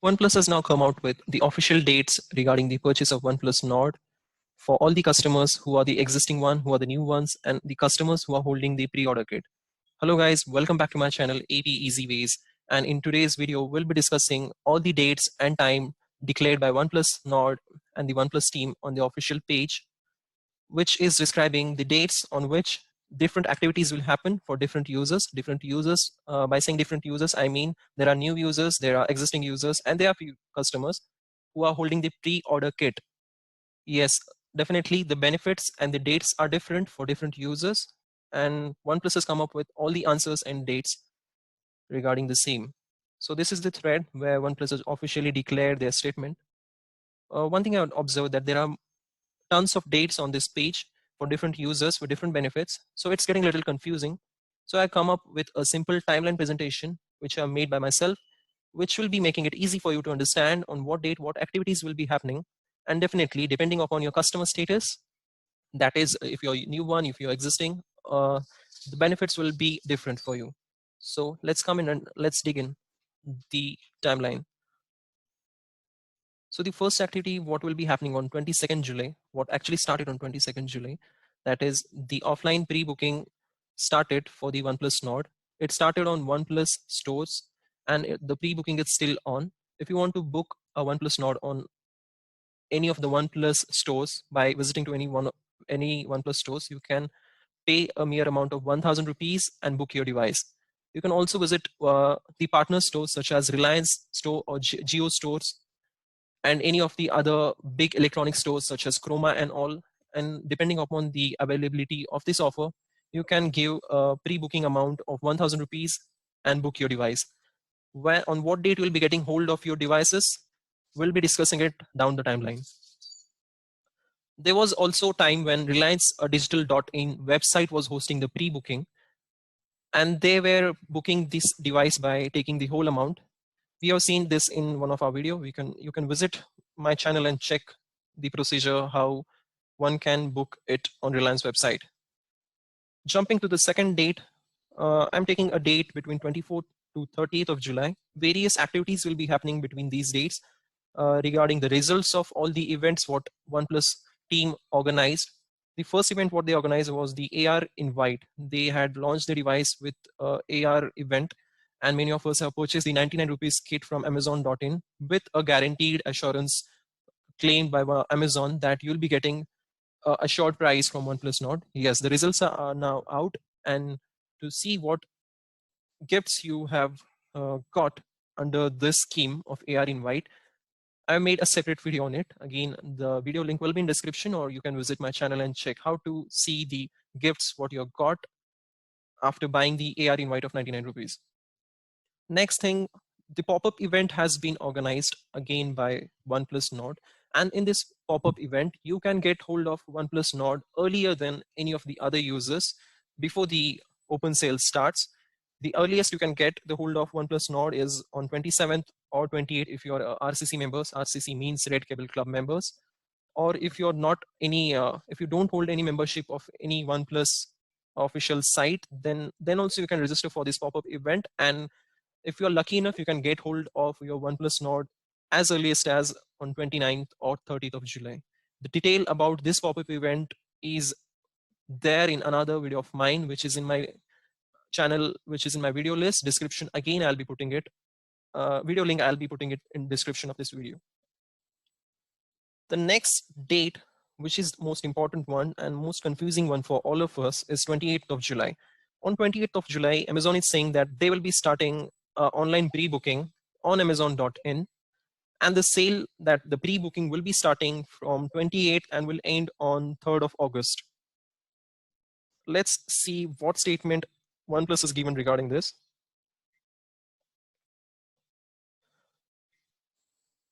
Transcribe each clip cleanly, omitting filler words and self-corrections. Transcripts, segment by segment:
OnePlus has now come out with the official dates regarding the purchase of OnePlus Nord for all the customers who are the existing one, who are the new ones, and the customers who are holding the pre-order kit. Hello guys, welcome back to my channel AP Easy Ways, and in today's video we'll be discussing all the dates and time declared by OnePlus Nord and the OnePlus team on the official page, which is describing the dates on which different activities will happen for different users. By saying different users, I mean there are new users, there are existing users, and there are few customers who are holding the pre-order kit. Yes, definitely the benefits and the dates are different for different users, and OnePlus has come up with all the answers and dates regarding the same. So this is the thread where OnePlus has officially declared their statement. One thing I would observe that there are tons of dates on this page for different users for different benefits. So it's getting a little confusing. So I come up with a simple timeline presentation, which I made by myself, which will be making it easy for you to understand on what date, what activities will be happening. And definitely depending upon your customer status, that is if you're a new one, if you're existing, the benefits will be different for you. So let's come in and let's dig in the timeline. So the first activity, what will be happening on 22nd July, what actually started on 22nd July, that is the offline pre-booking started for the OnePlus Nord. It started on OnePlus stores and the pre-booking is still on. If you want to book a OnePlus Nord on any of the OnePlus stores by visiting to any OnePlus stores, you can pay a mere amount of 1,000 rupees and book your device. You can also visit the partner stores such as Reliance store or Jio stores and any of the other big electronic stores such as Chroma and all. And depending upon the availability of this offer, you can give a pre-booking amount of 1,000 rupees and book your device. On what date you will be getting hold of your devices, we'll be discussing it down the timeline. There was also a time when Reliance Digital.in website was hosting the pre-booking, and they were booking this device by taking the whole amount. We have seen this in one of our video. You can visit my channel and check the procedure how one can book it on Reliance website. Jumping to the second date, I'm taking a date between 24th to 30th of July. Various activities will be happening between these dates regarding the results of all the events what OnePlus team organized. The first event what they organized was the AR Invite. They had launched the device with AR event, and many of us have purchased the 99 rupees kit from Amazon.in with a guaranteed assurance claimed by Amazon that you'll be getting a short price from OnePlus Nord. Yes, the results are now out, and to see what gifts you have got under this scheme of AR Invite, I made a separate video on it. Again, the video link will be in description, or you can visit my channel and check how to see the gifts what you got after buying the AR Invite of 99 rupees. Next thing, the pop-up event has been organized again by OnePlus Nord. And in this pop-up event, you can get hold of OnePlus Nord earlier than any of the other users before the open sale starts. The earliest you can get the hold of OnePlus Nord is on 27th or 28th if you're RCC members. RCC means Red Cable Club members. Or if you're not any, if you don't hold any membership of any OnePlus official site, then also you can register for this pop-up event. And if you're lucky enough, you can get hold of your OnePlus Nord as earliest as on 29th or 30th of July. The detail about this pop-up event is there in another video of mine, which is in my channel, which is in my video list description. Again, I'll be putting it, video link, I'll be putting it in description of this video. The next date, which is the most important one and most confusing one for all of us, is 28th of July. On 28th of July, Amazon is saying that they will be starting online pre-booking on Amazon.in, and the sale that the pre-booking will be starting from 28th and will end on 3rd of August. Let's see what statement OnePlus is given regarding this.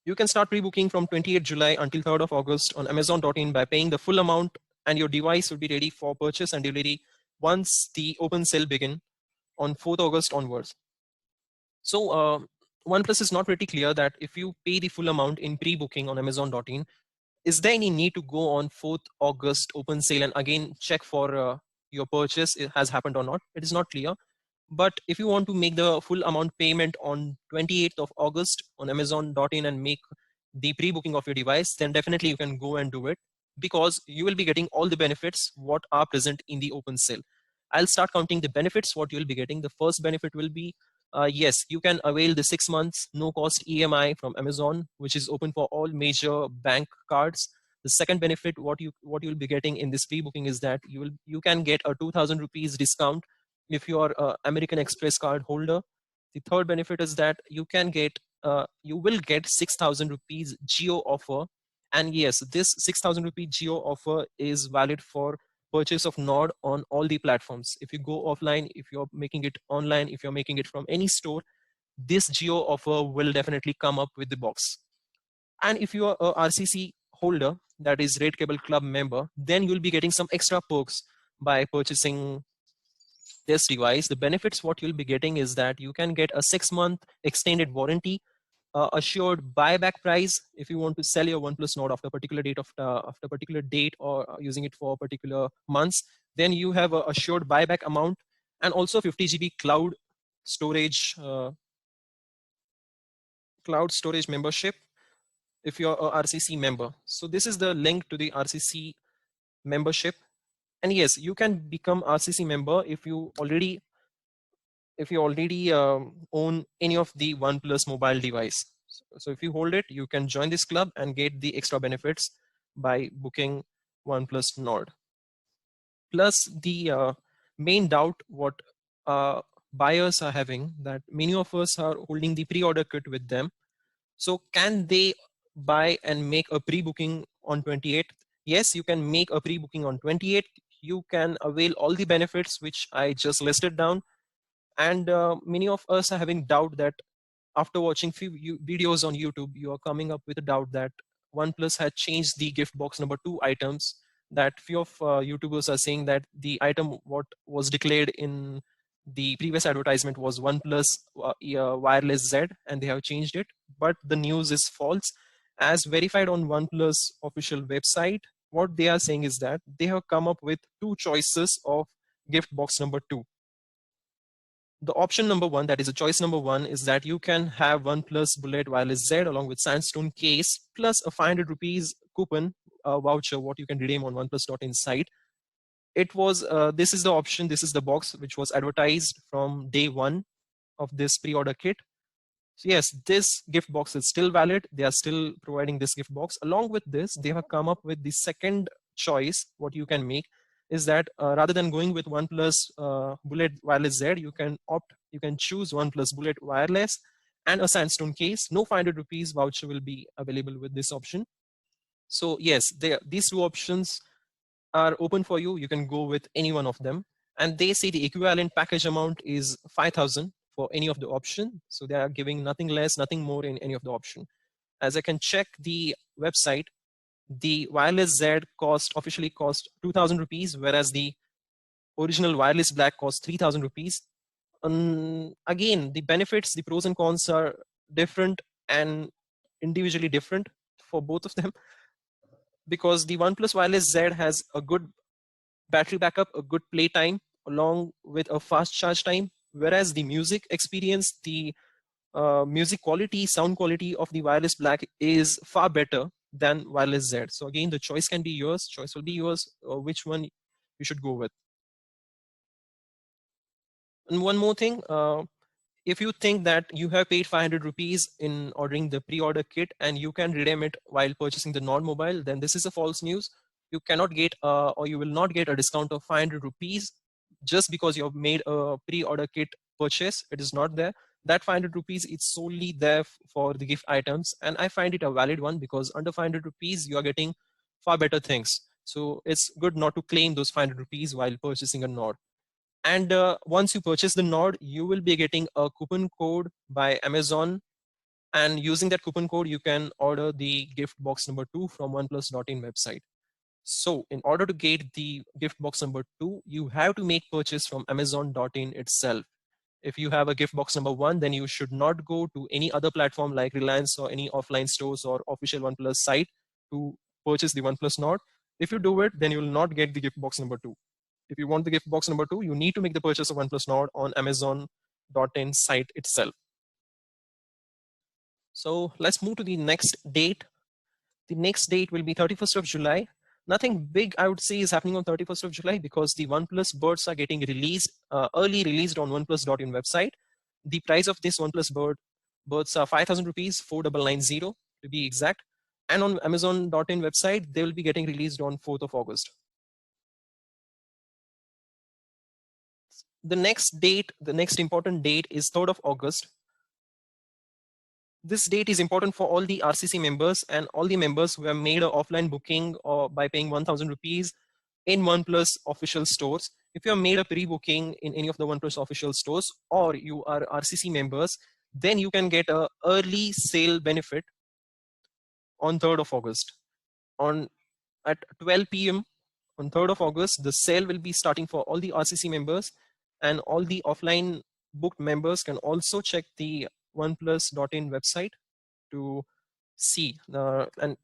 You can start pre-booking from 28th July until 3rd of August on Amazon.in by paying the full amount, and your device will be ready for purchase and delivery once the open sale begin on 4th August onwards. So OnePlus is not pretty clear that if you pay the full amount in pre-booking on Amazon.in, is there any need to go on 4th August open sale and again check for your purchase has happened or not? It is not clear. But if you want to make the full amount payment on 28th of August on Amazon.in and make the pre-booking of your device, then definitely you can go and do it, because you will be getting all the benefits what are present in the open sale. I'll start counting the benefits what you'll be getting. The first benefit will be, yes, you can avail the 6 months no cost EMI from Amazon, which is open for all major bank cards. The second benefit what you'll be getting in this pre-booking is that you can get a 2,000 rupees discount if you are a American Express card holder. The third benefit is that you will get 6,000 rupees geo offer. And yes, this 6,000 rupee geo offer is valid for purchase of Nord on all the platforms. If you go offline, if you're making it online, if you're making it from any store, this geo offer will definitely come up with the box. And if you are a RCC holder, that is Red Cable Club member, then you'll be getting some extra perks by purchasing this device. The benefits what you'll be getting is that you can get a 6-month extended warranty, assured buyback price if you want to sell your OnePlus Nord after a particular date or using it for particular months. Then you have a assured buyback amount, and also 50 GB cloud storage membership if you're a RCC member. So this is the link to the RCC membership. And yes, you can become RCC member if you already own any of the OnePlus mobile device. So if you hold it, you can join this club and get the extra benefits by booking OnePlus Nord. Plus the main doubt what buyers are having, that many of us are holding the pre-order kit with them. So can they buy and make a pre-booking on 28th? Yes, you can make a pre-booking on 28th. You can avail all the benefits which I just listed down. And many of us are having doubt that after watching few videos on YouTube, you are coming up with a doubt that OnePlus had changed the gift box number 2 items. That few of YouTubers are saying that the item what was declared in the previous advertisement was OnePlus Wireless Z, and they have changed it. But the news is false. As verified on OnePlus official website, what they are saying is that they have come up with 2 choices of gift box number 2. The option number 1, that is a choice number 1, is that you can have OnePlus Bullet Wireless Z along with Sandstone case plus a 500 rupees coupon voucher what you can redeem on OnePlus.in site. It was this is the option, this is the box which was advertised from day 1 of this pre-order kit. So yes, this gift box is still valid. They are still providing this gift box. Along with this, they have come up with the second choice what you can make is that rather than going with OnePlus Bullet Wireless Z, you can choose OnePlus Bullet Wireless and a Sandstone case. No 500 rupees voucher will be available with this option. So yes, these 2 options are open for you. You can go with any one of them. And they say the equivalent package amount is 5,000 for any of the option. So they are giving nothing less, nothing more in any of the option. As I can check the website, the Wireless Z officially cost 2,000 rupees, whereas the original Wireless Black cost 3,000 rupees. Again, the benefits, the pros and cons are different and individually different for both of them, because the OnePlus Wireless Z has a good battery backup, a good play time, along with a fast charge time, whereas the music experience, the music quality, sound quality of the Wireless Black is far better than Wireless Z. So again, the choice can be yours. Choice will be yours. Which one you should go with. And one more thing, if you think that you have paid 500 rupees in ordering the pre-order kit and you can redeem it while purchasing the non-mobile, then this is a false news. You cannot get or you will not get a discount of 500 rupees just because you have made a pre-order kit purchase. It is not there. That 500 rupees is solely there for the gift items, and I find it a valid one because under 500 rupees you are getting far better things. So it's good not to claim those 500 rupees while purchasing a Nord. And once you purchase the Nord, you will be getting a coupon code by Amazon. And using that coupon code, you can order the gift box number 2 from OnePlus.in website. So in order to get the gift box number 2, you have to make purchase from Amazon.in itself. If you have a gift box number 1, then you should not go to any other platform like Reliance or any offline stores or official OnePlus site to purchase the OnePlus Nord. If you do it, then you will not get the gift box number 2. if you want the gift box number 2, you need to make the purchase of OnePlus Nord on Amazon.in site itself. So let's move to the next date. The next date will be 31st of July. Nothing big, I would say, is happening on 31st of July because the OnePlus buds are getting released, early released on OnePlus.in website. The price of this OnePlus buds are 5,000 rupees, 4990 to be exact. And on Amazon.in website, they will be getting released on 4th of August. The next date, the next important date is 3rd of August. This date is important for all the RCC members and all the members who have made an offline booking or by paying 1,000 rupees in OnePlus official stores. If you have made a pre-booking in any of the OnePlus official stores or you are RCC members, then you can get a early sale benefit on 3rd of August. At 12 p.m. on 3rd of August, the sale will be starting for all the RCC members, and all the offline booked members can also check the OnePlus.in website to see. And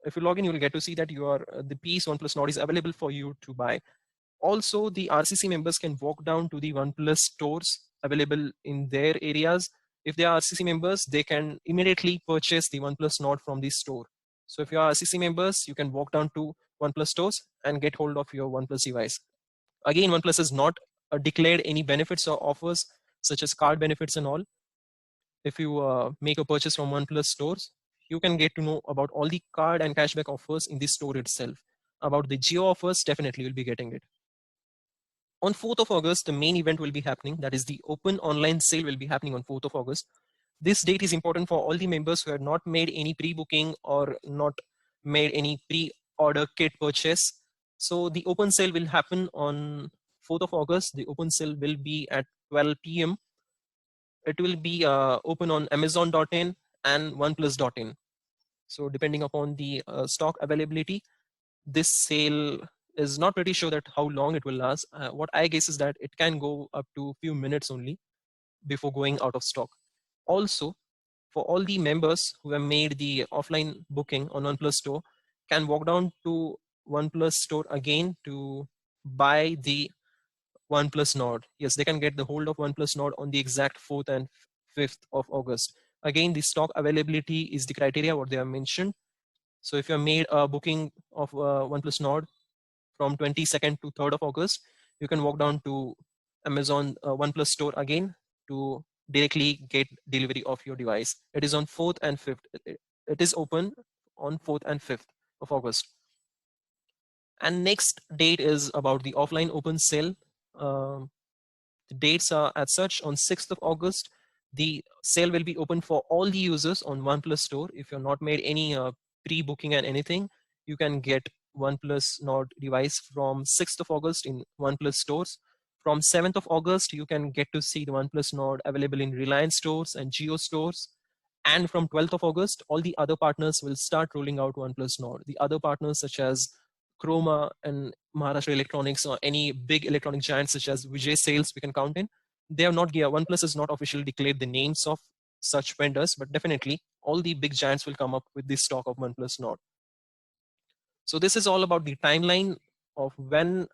if you log in, you will get to see that the piece OnePlus Nord is available for you to buy. Also, the RCC members can walk down to the OnePlus stores available in their areas. If they are RCC members, they can immediately purchase the OnePlus Nord from the store. So if you are RCC members, you can walk down to OnePlus stores and get hold of your OnePlus device. Again, OnePlus has not declared any benefits or offers such as card benefits and all. If you make a purchase from OnePlus stores, you can get to know about all the card and cashback offers in the store itself. About the geo offers, definitely you'll be getting it. On 4th of August, the main event will be happening. That is the open online sale will be happening on 4th of August. This date is important for all the members who have not made any pre-booking or not made any pre-order kit purchase. So the open sale will happen on 4th of August. The open sale will be at 12 p.m. It will be open on Amazon.in and OnePlus.in. So depending upon the stock availability, this sale is not pretty sure that how long it will last. What I guess is that it can go up to a few minutes only before going out of stock. Also, for all the members who have made the offline booking on OnePlus store, can walk down to OnePlus store again to buy the OnePlus Nord. Yes, they can get the hold of OnePlus Nord on the exact 4th and 5th of August. Again, the stock availability is the criteria what they have mentioned. So if you have made a booking of OnePlus Nord from 22nd to 3rd of August, you can walk down to Amazon OnePlus store again to directly get delivery of your device. It is on 4th and 5th. It is open on 4th and 5th of August. And next date is about the offline open sale. The dates are as such. On 6th of August, the sale will be open for all the users on OnePlus store. If you're not made any pre-booking and anything, you can get OnePlus Nord device from 6th of August in OnePlus stores. From 7th of August, you can get to see the OnePlus Nord available in Reliance stores and Jio stores. And from 12th of August, all the other partners will start rolling out OnePlus Nord. The other partners such as Chroma and Maharashtra Electronics or any big electronic giants such as Vijay Sales we can count in, they have not given, OnePlus has not officially declared the names of such vendors, but definitely all the big giants will come up with this stock of OnePlus Nord. So this is all about the timeline of when,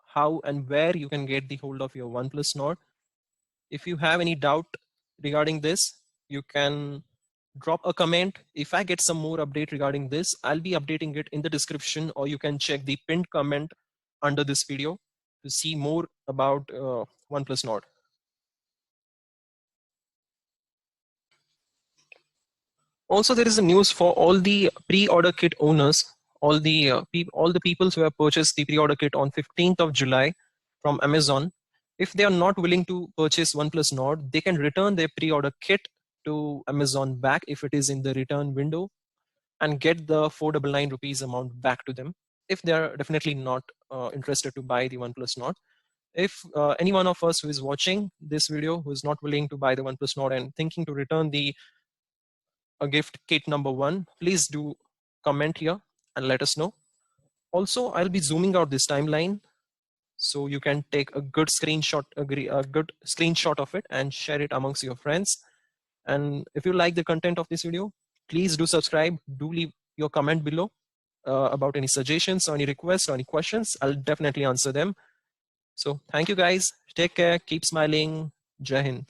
how, and where you can get the hold of your OnePlus Nord. If you have any doubt regarding this, you can drop a comment. If I get some more update regarding this, I'll be updating it in the description, or you can check the pinned comment under this video to see more about OnePlus Nord. Also, there is a news for all the pre-order kit owners, all the people who have purchased the pre-order kit on 15th of July from Amazon. If they are not willing to purchase OnePlus Nord, they can return their pre-order kit to Amazon back if it is in the return window and get the 499 rupees amount back to them if they are definitely not interested to buy the OnePlus Nord. If any one of us who is watching this video who is not willing to buy the OnePlus Nord and thinking to return the gift kit number 1, please do comment here and let us know. Also, I'll be zooming out this timeline so you can take a good screenshot of it and share it amongst your friends. And if you like the content of this video, please do subscribe, do leave your comment below. about any suggestions or any requests or any questions, I'll definitely answer them. So thank you guys. Take care. Keep smiling. Jai Hind.